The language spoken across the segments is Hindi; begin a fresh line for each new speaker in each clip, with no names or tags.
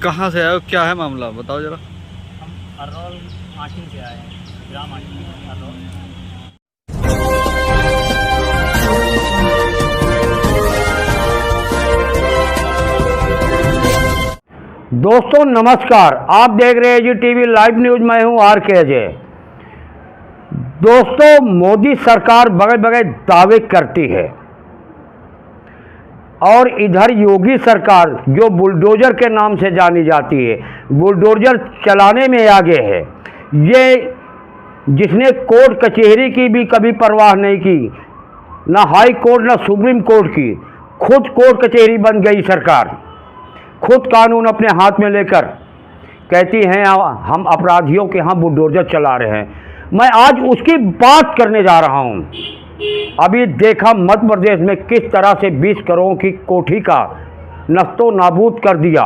कहाँ से आए हो, क्या है मामला बताओ जरा।
हम अरौल आशिन से आए हैं, ग्राम आशिन अरौल।
दोस्तों नमस्कार, आप देख रहे हैं जी टीवी लाइव न्यूज। मैं हूं आर के अजय। दोस्तों, मोदी सरकार बड़े बड़े दावे करती है और इधर योगी सरकार जो बुलडोजर के नाम से जानी जाती है, बुलडोजर चलाने में आगे है। ये जिसने कोर्ट कचहरी की भी कभी परवाह नहीं की, ना हाई कोर्ट ना सुप्रीम कोर्ट की, खुद कोर्ट कचहरी बन गई सरकार, खुद कानून अपने हाथ में लेकर कहती हैं हम अपराधियों के यहाँ बुलडोजर चला रहे हैं। मैं आज उसकी बात करने जा रहा हूँ। अभी देखा मध्य प्रदेश में किस तरह से 20 करोड़ की कोठी का नस्तो नाबूद कर दिया।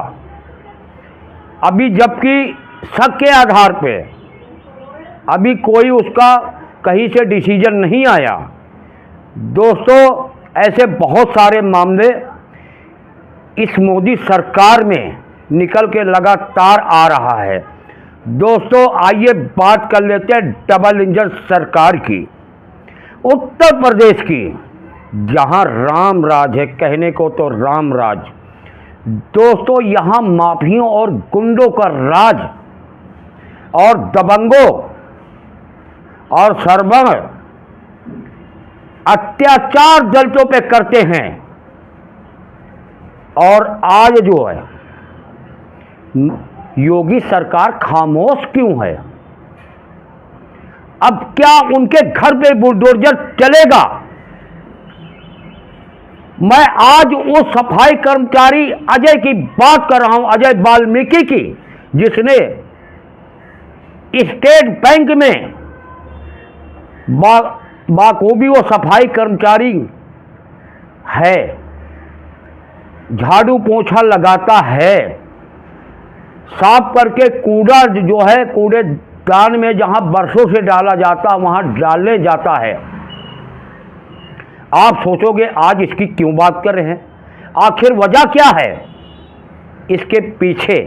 अभी जबकि शक के आधार पे अभी कोई उसका कहीं से डिसीजन नहीं आया। दोस्तों, ऐसे बहुत सारे मामले इस मोदी सरकार में निकल के लगातार आ रहा है। दोस्तों, आइए बात कर लेते हैं डबल इंजन सरकार की, उत्तर प्रदेश की, जहां राम राज है, कहने को तो राम राज। दोस्तों, यहां माफियों और गुंडों का राज और दबंगों और सरबंग अत्याचार दलितों पे करते हैं। और आज जो है योगी सरकार खामोश क्यों है? अब क्या उनके घर पे बुलडोजर चलेगा? मैं आज उस सफाई कर्मचारी अजय की बात कर रहा हूं, अजय वाल्मीकि की, जिसने स्टेट बैंक में बाखूबी वो सफाई कर्मचारी है, झाड़ू पोछा लगाता है, साफ करके कूड़ा जो है कूड़ेदान में जहां बरसों से डाला जाता वहां डालने जाता है। आप सोचोगे आज इसकी क्यों बात कर रहे हैं? आखिर वजह क्या है इसके पीछे?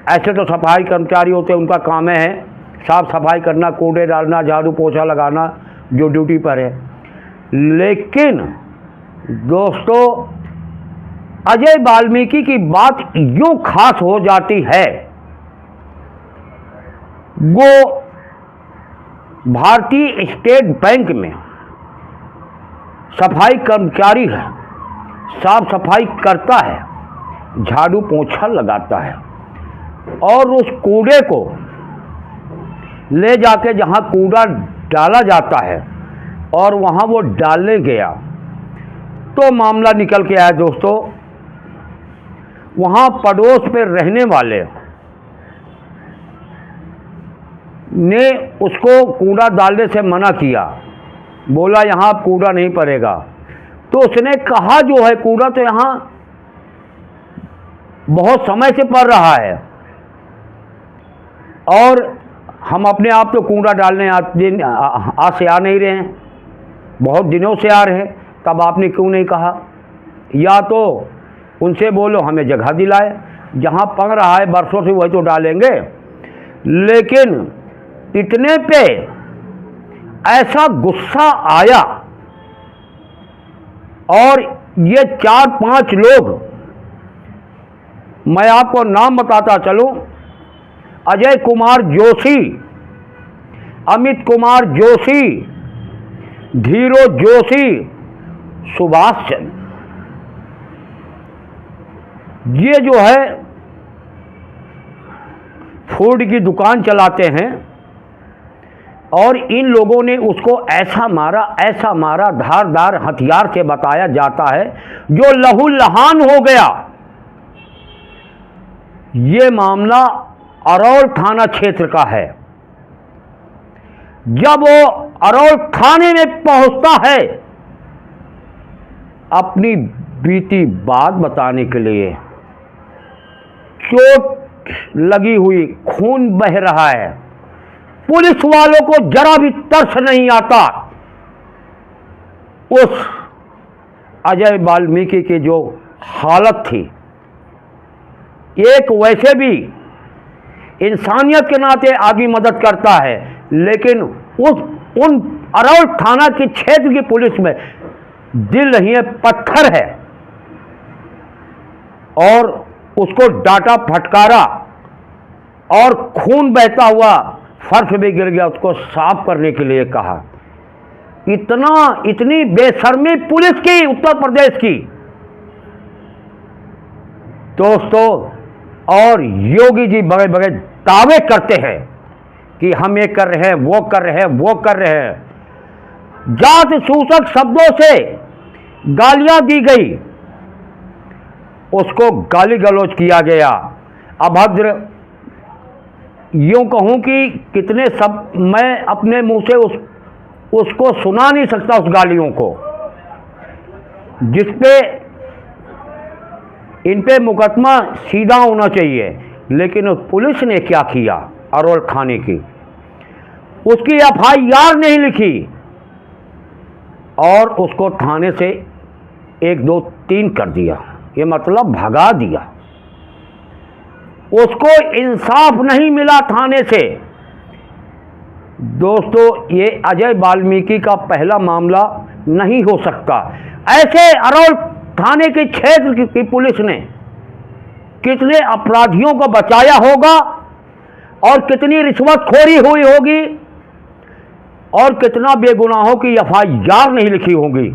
ऐसे तो सफाई कर्मचारी होते हैं, उनका काम है साफ सफाई करना, कूड़े डालना, झाड़ू पोछा लगाना, जो ड्यूटी पर है। लेकिन दोस्तों, अजय वाल्मीकि की बात यूं खास हो जाती है, वो भारतीय स्टेट बैंक में सफाई कर्मचारी है, साफ सफाई करता है, झाड़ू पोछा लगाता है, और उस कूड़े को ले जाके जहां कूड़ा डाला जाता है और वहां वो डालने गया तो मामला निकल के आया। दोस्तों, वहां पड़ोस पे रहने वाले ने उसको कूड़ा डालने से मना किया, बोला यहाँ कूड़ा नहीं पड़ेगा। तो उसने कहा जो है कूड़ा तो यहाँ बहुत समय से पड़ रहा है और हम अपने आप तो कूड़ा डालने आज से आ नहीं रहे हैं, बहुत दिनों से आ रहे हैं, तब आपने क्यों नहीं कहा? या तो उनसे बोलो हमें जगह दिलाए, जहां पड़ रहा है बरसों से वही तो डालेंगे। लेकिन इतने पे ऐसा गुस्सा आया और ये 4-5 लोग, मैं आपको नाम बताता चलूं, अजय कुमार जोशी, अमित कुमार जोशी, धीरो जोशी, सुभाष चंद्र, ये जो है फूड की दुकान चलाते हैं और इन लोगों ने उसको ऐसा मारा, धारदार हथियार से बताया जाता है जो लहूलुहान हो गया। ये मामला अरौल थाना क्षेत्र का है। जब वो अरौल थाने में पहुंचता है अपनी बीती बात बताने के लिए, चोट लगी हुई, खून बह रहा है, पुलिस वालों को जरा भी तरस नहीं आता उस अजय वाल्मीकि की जो हालत थी, एक वैसे भी इंसानियत के नाते आदमी मदद करता है, लेकिन उन अरौल थाना के क्षेत्र की पुलिस में दिल नहीं है, पत्थर है। और उसको डांटा, फटकारा और खून बहता हुआ फर्श भी गिर गया, उसको साफ करने के लिए कहा। इतनी बेशर्मी पुलिस की, उत्तर प्रदेश की दोस्तों। और योगी जी बड़े बड़े दावे करते हैं कि हम ये कर रहे हैं, वो कर रहे हैं, वो कर रहे हैं। जात सूचक शब्दों से गालियां दी गई, उसको गाली गलौज किया गया, अभद्र, यूं कहूं कि कितने सब, मैं अपने मुंह से उसको सुना नहीं सकता, उस गालियों को, जिसपे इन पे मुकदमा सीधा होना चाहिए। लेकिन उस पुलिस ने क्या किया, अरौल थाने की, उसकी FIR नहीं लिखी और उसको थाने से 1, 2, 3 कर दिया, ये मतलब भगा दिया। उसको इंसाफ नहीं मिला थाने से। दोस्तों, ये अजय वाल्मीकि का पहला मामला नहीं हो सकता। ऐसे अरौल थाने के क्षेत्र की पुलिस ने कितने अपराधियों को बचाया होगा और कितनी रिश्वतखोरी हुई होगी और कितना बेगुनाहों की FIR नहीं लिखी होगी,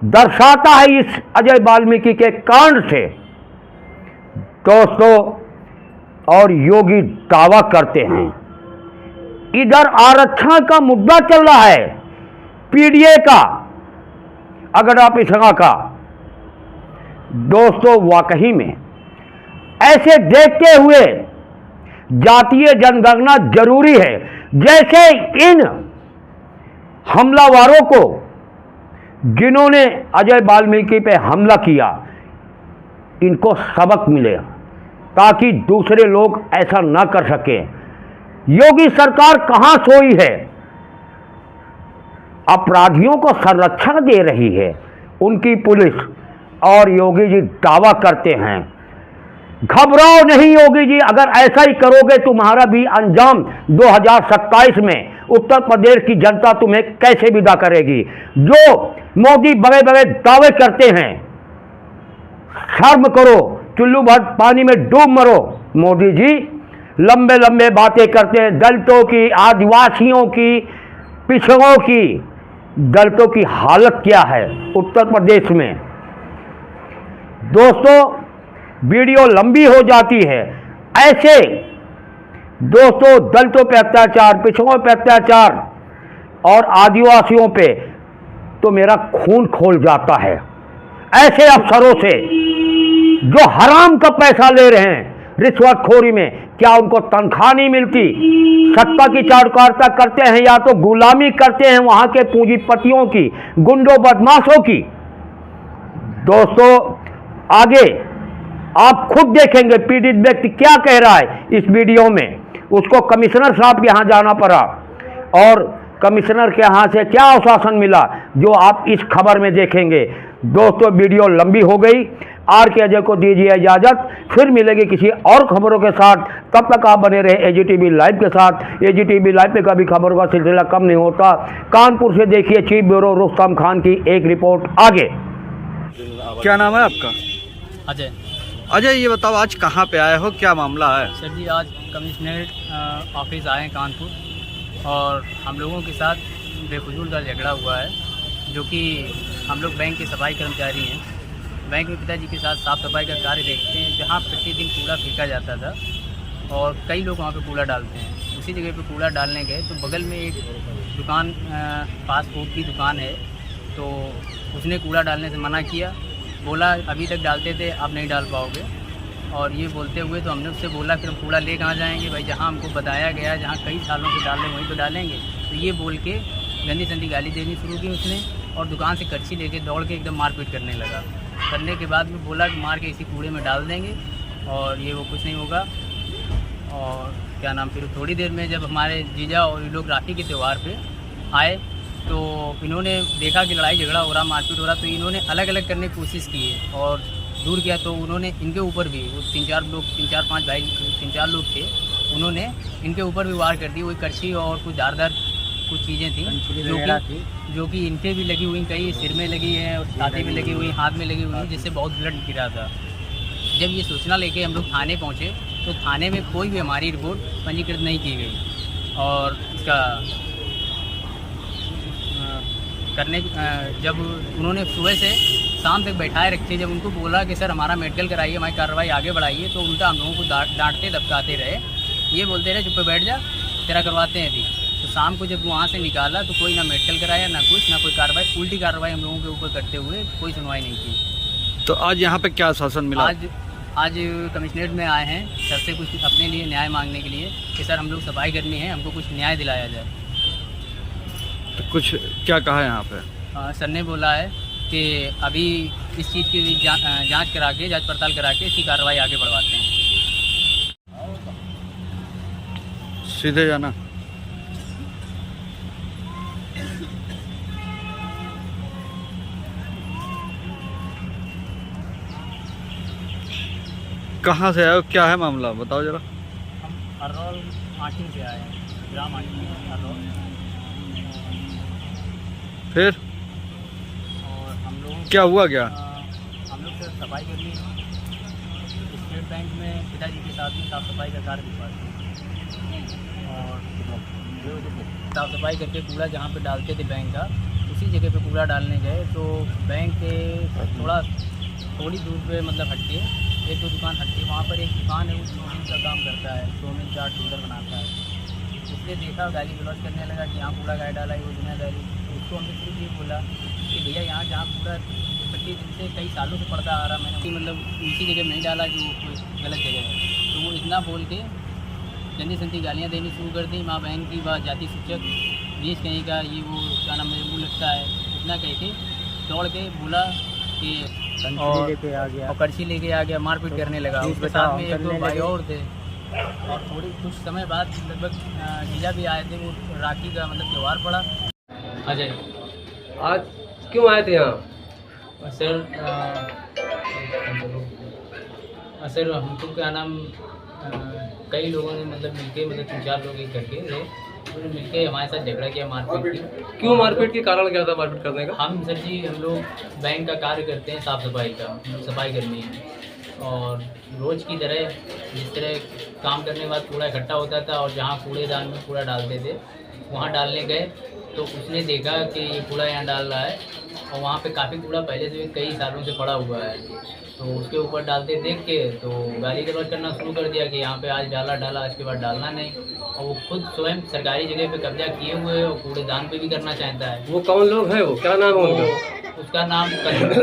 दर्शाता है इस अजय वाल्मीकि के कांड से दोस्तों। और योगी दावा करते हैं, इधर आरक्षण का मुद्दा चल रहा है, PDA का, अगर आप इसका का दोस्तों, वाकई में ऐसे देखते हुए जातीय जनगणना जरूरी है। जैसे इन हमलावरों को, जिन्होंने अजय वाल्मीकि पे हमला किया, इनको सबक मिले ताकि दूसरे लोग ऐसा ना कर सके। योगी सरकार कहां सोई है, अपराधियों को संरक्षण दे रही है उनकी पुलिस। और योगी जी दावा करते हैं, घबराओ नहीं योगी जी, अगर ऐसा ही करोगे तुम्हारा भी अंजाम 2027 में उत्तर प्रदेश की जनता तुम्हें कैसे विदा करेगी। जो मोदी बड़े बड़े दावे करते हैं, शर्म करो, चुल्लू भर पानी में डूब मरो। मोदी जी लंबे लंबे बातें करते हैं दलितों की, आदिवासियों की, पिछड़ों की। दलितों की हालत क्या है उत्तर प्रदेश में दोस्तों, वीडियो लंबी हो जाती है। ऐसे दोस्तों दलितों पे अत्याचार, पिछड़ों पे अत्याचार और आदिवासियों पे तो मेरा खून खोल जाता है। ऐसे अफसरों से जो हराम का पैसा ले रहे हैं रिश्वतखोरी में, क्या उनको तनख्वाह नहीं मिलती? सत्ता की चारुकारिता करते हैं या तो गुलामी करते हैं वहां के पूंजीपतियों की, गुंडों बदमाशों की। दोस्तों आगे आप खुद देखेंगे पीड़ित व्यक्ति क्या कह रहा है इस वीडियो में। उसको कमिश्नर साहब के यहाँ जाना पड़ा और कमिश्नर के यहाँ से क्या आश्वासन मिला, जो आप इस खबर में देखेंगे। दोस्तों वीडियो लंबी हो गई, RK अजय को दीजिए इजाज़त, फिर मिलेगी किसी और खबरों के साथ। तब तक आप बने रहे AGTV लाइव के साथ। AGTV लाइव पे कभी खबरों का सिलसिला कम नहीं होता। कानपुर से देखिए चीफ ब्यूरो रुस्तम खान की एक रिपोर्ट आगे।
क्या नाम है आपका?
अजय।
अजय, ये बताओ आज कहाँ पे आए हो, क्या मामला है?
सर जी आज कमिश्नरेट ऑफिस आए हैं कानपुर और हम लोगों के साथ बेफजूल का झगड़ा हुआ है, जो कि हम लोग बैंक के सफाई कर्मचारी हैं। बैंक में पिताजी के साथ साफ़ सफाई का कार्य देखते हैं, जहाँ प्रतिदिन कूड़ा फेंका जाता था और कई लोग वहाँ पे कूड़ा डालते हैं। उसी जगह पे कूड़ा डालने गए तो बगल में एक दुकान, फास्ट फूड की दुकान है, तो उसने कूड़ा डालने से मना किया, बोला अभी तक डालते थे आप नहीं डाल पाओगे। और ये बोलते हुए तो हमने उससे बोला फिर हम कूड़ा ले कहाँ जाएंगे भाई, जहाँ हमको बताया गया जहाँ कई सालों से डाल रहे वहीं तो डालेंगे। तो ये बोल के गंदी संदी गाली देनी शुरू की उसने और दुकान से कच्ची लेके दौड़ के एकदम मारपीट करने लगा। करने के बाद में बोला कि मार के इसी कूड़े में डाल देंगे और ये वो कुछ नहीं होगा। और क्या नाम, फिर थोड़ी देर में जब हमारे जीजा और ये लोग राखी के त्यौहार पे आए तो इन्होंने देखा कि लड़ाई झगड़ा हो रहा, मारपीट हो रहा, तो इन्होंने अलग अलग करने की कोशिश की है और दूर किया तो उन्होंने इनके ऊपर भी वो 3-4 लोग थे, उन्होंने इनके ऊपर भी वार कर दी। वही करछी और कुछ धारदार कुछ चीज़ें थी जो कि इनके भी लगी हुई, कई सिर में लगी है और छाती में लगी हुई, हाथ में लगी हुई, जिससे बहुत ब्लड गिरा था। जब ये सूचना लेके हम लोग थाने पहुँचे तो थाने में कोई भी हमारी रिपोर्ट पंजीकृत नहीं की गई और इसका जब उन्होंने सुबह से शाम तक बैठाए रखे, जब उनको बोला कि सर हमारा मेडिकल कराइए, हमारी कार्रवाई आगे बढ़ाइए, तो उल्टा हम लोगों को डांटते धमकाते रहे। ये बोलते रहे चुप पे बैठ जा, तेरा करवाते हैं अभी। तो शाम को जब वहाँ से निकाला तो कोई ना मेडिकल कराया, ना कुछ, ना कोई कार्रवाई, उल्टी कार्रवाई हम लोगों के ऊपर करते हुए कोई सुनवाई नहीं की।
तो आज यहाँ पे क्या शासन मिला?
आज कमिश्नरेट में आए हैं सर से कुछ अपने लिए न्याय मांगने के लिए कि सर हम लोग सफाई करनी है, हमको कुछ न्याय दिलाया जाए।
तो कुछ क्या कहा है यहाँ पे?
सर ने बोला है कि अभी इस चीज़ की जांच पड़ताल करा के इसकी कार्रवाई आगे बढ़वाते हैं।
सीधे जाना। कहाँ से आए हो, क्या है मामला बताओ जरा।
हम अर्रोल आटिंग से आए हैं, ग्राम आटिंग अर्रोल।
फिर
और हम लोग
क्या हुआ क्या?
हम लोग से सफाई करनी, स्टेट बैंक में पिताजी के साथ में साफ़ सफाई का कार्य करवाते हैं और साफ़ सफाई करके कूड़ा जहाँ पे डालते थे बैंक का, उसी जगह पे कूड़ा डालने गए तो बैंक के थोड़ी दूर पे मतलब हटके एक दो दुकान हटके वहाँ पर एक दुकान है, वो चौमिन का काम करता है, चौमिन चाट फिंगर बनाता है। उसने देखा, गाली गलौज करने लगा कि यहाँ कूड़ा गाय डाला है, वो दुनियादारी। उसको हमने सिर्फ ये बोला कि भैया यहाँ जहाँ कूड़ा 25 दिन से कई सालों से पड़ता आ रहा, मैंने मतलब उसी जगह नहीं डाला जो कोई गलत जगह है। तो वो इतना बोल के गंदी संती गालियाँ देनी शुरू कर दी, माँ बहन की बात, जाति सूचक, नीच कहीं का, ये वो क्या नाम मेरे मुँह लगता है, इतना कह के दौड़ के बोला कि और करछी लेके आ गया, मारपीट करने लगा। उसके साथ में एक दो भाई और थे और कुछ समय बाद लगभग जीजा भी आए थे। वो राखी का मतलब त्यौहार पड़ा। अजय,
आज क्यों आए थे यहाँ?
सर हमको क्या नाम कई लोगों ने मतलब मिलके, मतलब 3-4 लोग एक करके उन्होंने मिलके हमारे साथ झगड़ा किया, मारपीट की।
क्यों मारपीट के कारण क्या था मारपीट करने का?
हम सर जी हम लोग बैंक का कार्य करते हैं, साफ़ सफाई का, सफाई करनी है और रोज़ की तरह जिस तरह काम करने के बाद कूड़ा इकट्ठा होता था और जहाँ कूड़ेदान में कूड़ा डालते थे वहाँ डालने गए तो उसने देखा कि ये कूड़ा यहाँ डाल रहा है और वहाँ पे काफ़ी कूड़ा पहले से भी कई सालों से पड़ा हुआ है। तो उसके ऊपर डालते देख के तो गाली गलौज करना शुरू कर दिया कि यहाँ पे आज डाला, इसके बाद डालना नहीं। और वो खुद स्वयं सरकारी जगह पे कब्जा किए हुए और कूड़ेदान पे भी करना चाहता है।
वो कौन लोग हैं? वो क्या नाम है उनका?
उसका नाम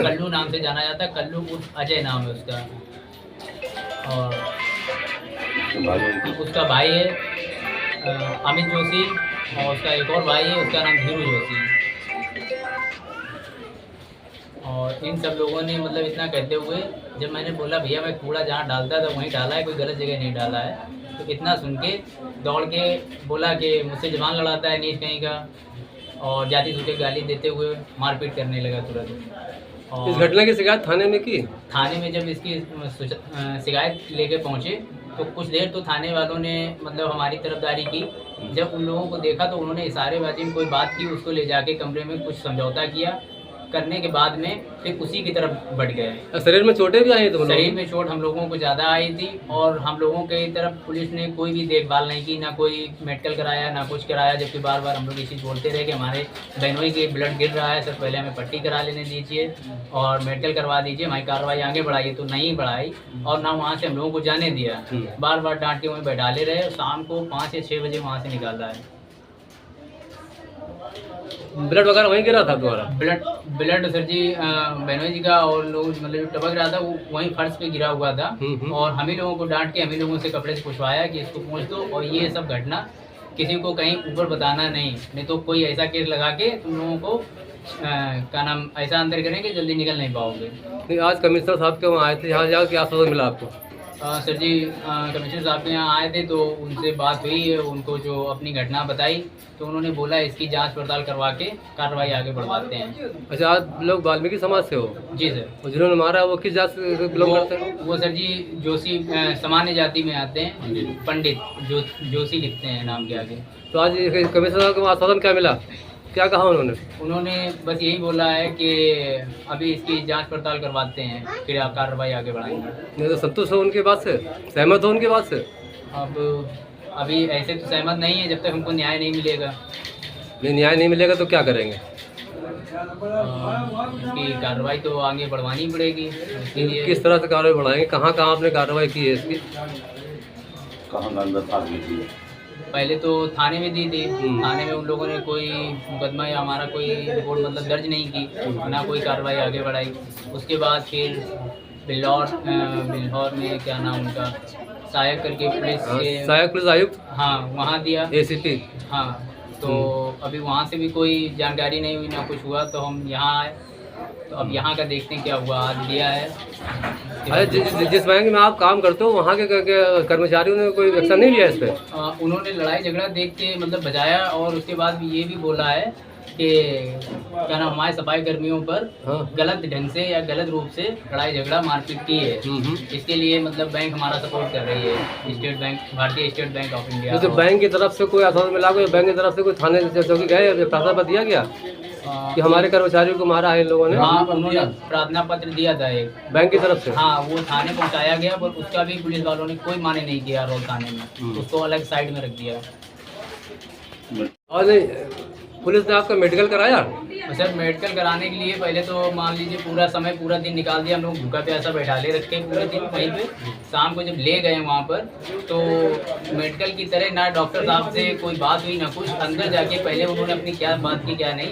कल्लू नाम से जाना जाता है, कल्लू उर्फ अजय नाम है उसका। और उसका भाई है अमित जोशी और उसका एक और भाई है, उसका नाम धीरू जोशी। और इन सब लोगों ने मतलब इतना कहते हुए जब मैंने बोला भैया मैं कूड़ा जहाँ डालता था वहीं डाला है, कोई गलत जगह नहीं डाला है, तो इतना सुन के दौड़ के बोला कि मुझसे जबान लड़ाता है नीच कहीं का और जाति सूचक गाली देते हुए मारपीट करने लगा तुरंत। और
इस घटना की शिकायत थाने में की?
थाने में जब इसकी शिकायत लेके पहुँचे तो कुछ देर तो थाने वालों ने मतलब हमारी तरफदारी की। जब उन लोगों को देखा तो उन्होंने इशारेबाजी में कोई बात की, उसको ले जाके कमरे में कुछ समझौता किया। करने के बाद में फिर उसी की तरफ बढ़ गए।
शरीर में चोटें भी आई? तो
शरीर में चोट हम लोगों को ज़्यादा आई थी और हम लोगों की तरफ पुलिस ने कोई भी देखभाल नहीं की, ना कोई मेडिकल कराया ना कुछ कराया। जबकि बार बार हम लोग ये चीज़ बोलते रहे कि हमारे बहनों के ब्लड गिर रहा है, सर पहले हमें पट्टी करा लेने दीजिए और मेडिकल करवा दीजिए, हमारी कार्रवाई आगे बढ़ाइए। तो नहीं बढ़ाई और ना वहाँ से हम लोगों को जाने दिया। बार बार डांट के वहीं बैठा ले रहे। शाम को 5 या 6 बजे वहाँ से निकाला है।
ब्लड वगैरह वहीं गिरा था तुम्हारा?
ब्लड सर जी बहनोई जी का और लोग मतलब जो टपक रहा था वो वहीं फर्श पे गिरा हुआ था। और हम ही लोगों को डांट के हम ही लोगों से कपड़े से पुछवाया कि इसको पहुँच दो और ये सब घटना किसी को कहीं ऊपर बताना नहीं तो कोई ऐसा केस लगा के तुम लोगों को क्या नाम ऐसा अंदर करेंगे जल्दी निकल नहीं पाओगे।
आज कमिश्नर साहब के वहाँ आए थे, यहाँ जाकर क्या आश्वासन मिला आपको?
सर जी कमिश्नर साहब के यहाँ आए थे तो उनसे बात हुई है, उनको जो अपनी घटना बताई तो उन्होंने बोला इसकी जांच पड़ताल करवा के कार्रवाई आगे बढ़वाते हैं।
अच्छा, आप लोग वाल्मीकि समाज से हो?
जी सर।
और जिन्होंने मारा वो किस जात से बिलोंग करते हैं?
वो सर जी जोशी सामान्य जाति में आते हैं, पंडित जोशी लिखते हैं नाम के आगे।
तो आज कमिश्नर साहब को आश्वासन क्या मिला, क्या कहा उन्होंने?
उन्होंने बस यही बोला है कि अभी इसकी जांच पड़ताल करवाते हैं फिर आप कार्रवाई आगे बढ़ाएंगे।
नहीं तो संतुष्ट हो उनकी बात से, सहमत हो उनकी बात से?
अब अभी ऐसे तो सहमत नहीं है जब तक हमको न्याय नहीं मिलेगा।
नहीं, न्याय नहीं मिलेगा तो क्या करेंगे?
इसकी कार्रवाई तो आगे बढ़वानी पड़ेगी। इसके लिए
किस तरह से कार्रवाई बढ़ाएंगे? कहाँ कहाँ आपने कार्रवाई की है इसकी?
पहले तो थाने में दी थी, थाने में उन लोगों ने कोई मुकदमा या हमारा कोई रिपोर्ट मतलब दर्ज नहीं की, ना कोई कार्रवाई आगे बढ़ाई। उसके बाद फिर बिल्हौर में क्या नाम उनका सहायक करके पुलिस के
सहायक पुलिस आयुक्त,
हाँ वहाँ दिया
ACP।
हाँ, तो अभी वहाँ से भी कोई जानकारी नहीं हुई, ना कुछ हुआ, तो हम यहाँ आए। तो अब यहाँ का देखते हैं क्या हुआ। आज लिया है।
अरे जिस बैंक में आप काम करते हो वहाँ के कर्मचारियों ने कोई एक्शन नहीं लिया इस पर?
उन्होंने लड़ाई झगड़ा देख के मतलब बजाया और उसके बाद ये भी बोला है कि क्या नाम हमारे सफाई कर्मियों पर
हाँ।
गलत ढंग से या गलत रूप से लड़ाई झगड़ा मारपीट की है। इसके लिए मतलब बैंक हमारा सपोर्ट कर रही है, स्टेट बैंक, भारतीय स्टेट बैंक ऑफ इंडिया।
तो बैंक की तरफ से कोई आश्वासन मिला, कोई बैंक की तरफ से कोई थाने चौकी गए, प्रार्थना पत्र दिया गया कि हमारे कर्मचारियों को मारा है इन लोगों ने?
हाँ, उन्होंने प्रार्थना पत्र दिया था एक
बैंक की तरफ से।
हाँ, वो थाने पहुंचाया गया पर उसका भी पुलिस वालों ने कोई माने नहीं किया। रोड थाने में उसको अलग साइड में रख दिया।
और नहीं, पुलिस ने आपका मेडिकल कराया?
सर मेडिकल कराने के लिए पहले तो मान लीजिए पूरा समय पूरा दिन निकाल दिया हम लोग, भूखा प्यासा बैठा ले रखे पूरे दिन वहीं पे। शाम को जब ले गए वहाँ पर तो मेडिकल की तरह ना डॉक्टर साहब से कोई बात हुई ना कुछ। अंदर जाके पहले उन्होंने अपनी क्या बात की क्या नहीं,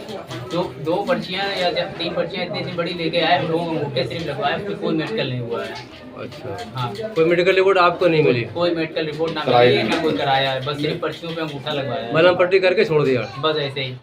तो 2 पर्चियाँ या 3 पर्चियाँ इतनी सी बड़ी लेके आए, लोगों को अंगूठे सिर्फ लगवाए, उसमें कोई मेडिकल नहीं हुआ है।
अच्छा,
हाँ,
कोई मेडिकल रिपोर्ट आपको नहीं मिली?
कोई मेडिकल रिपोर्ट ना मिली है, ना कोई कराया है, बस सिर्फ पर्चियों पे अंगूठा लगवाया है।
मलहम पट्टी करके छोड़ दिया?
बस ऐसे ही।